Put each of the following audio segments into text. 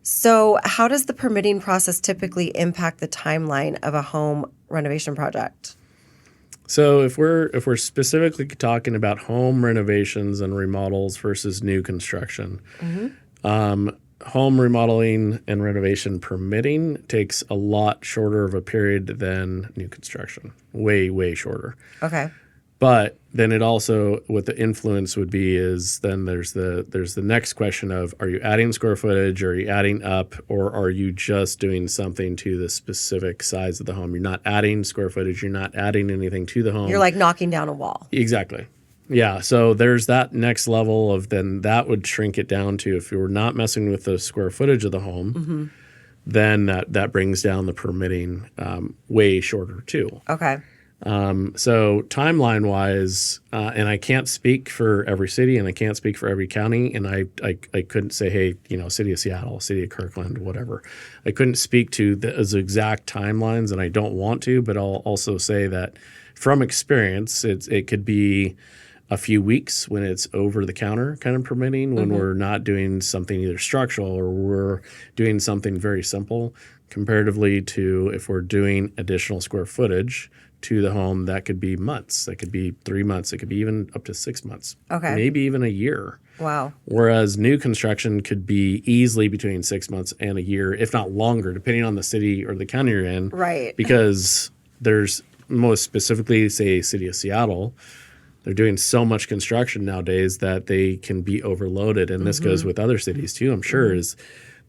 So how does the permitting process typically impact the timeline of a home renovation project? So if we're specifically talking about home renovations and remodels versus new construction, home remodeling and renovation permitting takes a lot shorter of a period than new construction. Way shorter. Okay. But then it also, what the influence would be is then there's the next question of, are you adding square footage, or are you adding up, or are you just doing something to the specific size of the home? You're not adding square footage. You're not adding anything to the home. You're like knocking down a wall. Exactly. Yeah. So there's that next level of, then that would shrink it down to, if you were not messing with the square footage of the home, then that brings down the permitting way shorter too. Okay. So timeline wise, and I can't speak for every city and I can't speak for every county, and I couldn't say, hey, city of Seattle, city of Kirkland, whatever. I couldn't speak to those exact timelines, and I don't want to, but I'll also say that from experience, it could be a few weeks when it's over the counter kind of permitting, when we're not doing something either structural or we're doing something very simple, comparatively to if we're doing additional square footage to the home. That could be months, that could be 3 months, it could be even up to 6 months, maybe even a year. Wow. Whereas new construction could be easily between 6 months and a year, if not longer, depending on the city or the county you're in. Right. Because there's, most specifically, say, city of Seattle, they're doing so much construction nowadays that they can be overloaded. And this goes with other cities too, I'm sure, is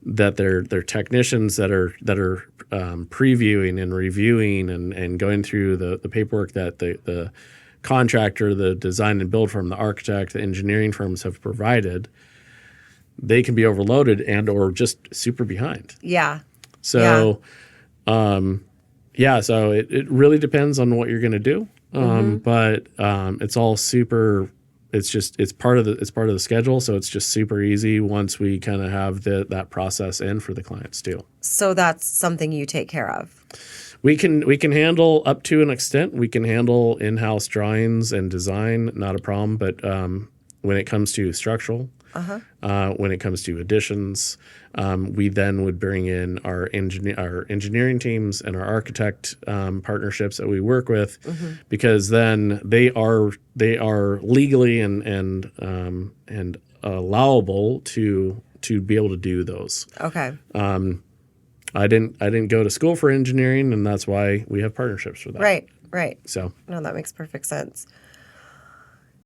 that they're technicians that are previewing and reviewing and going through the paperwork that the contractor, the design and build firm, the architect, the engineering firms have provided. They can be overloaded and or just super behind. Yeah. So, so it really depends on what you're going to do. But it's all super. It's part of the schedule, so it's just super easy once we kind of have that process in for the clients too. So that's something you take care of. We can handle up to an extent. We can handle in-house drawings and design, not a problem. But when it comes to structural, when it comes to additions, we then would bring in our engineering teams and our architect partnerships that we work with, because then they are legally and allowable to be able to do those. Okay. I didn't go to school for engineering, and that's why we have partnerships for that. Right. So No, that makes perfect sense.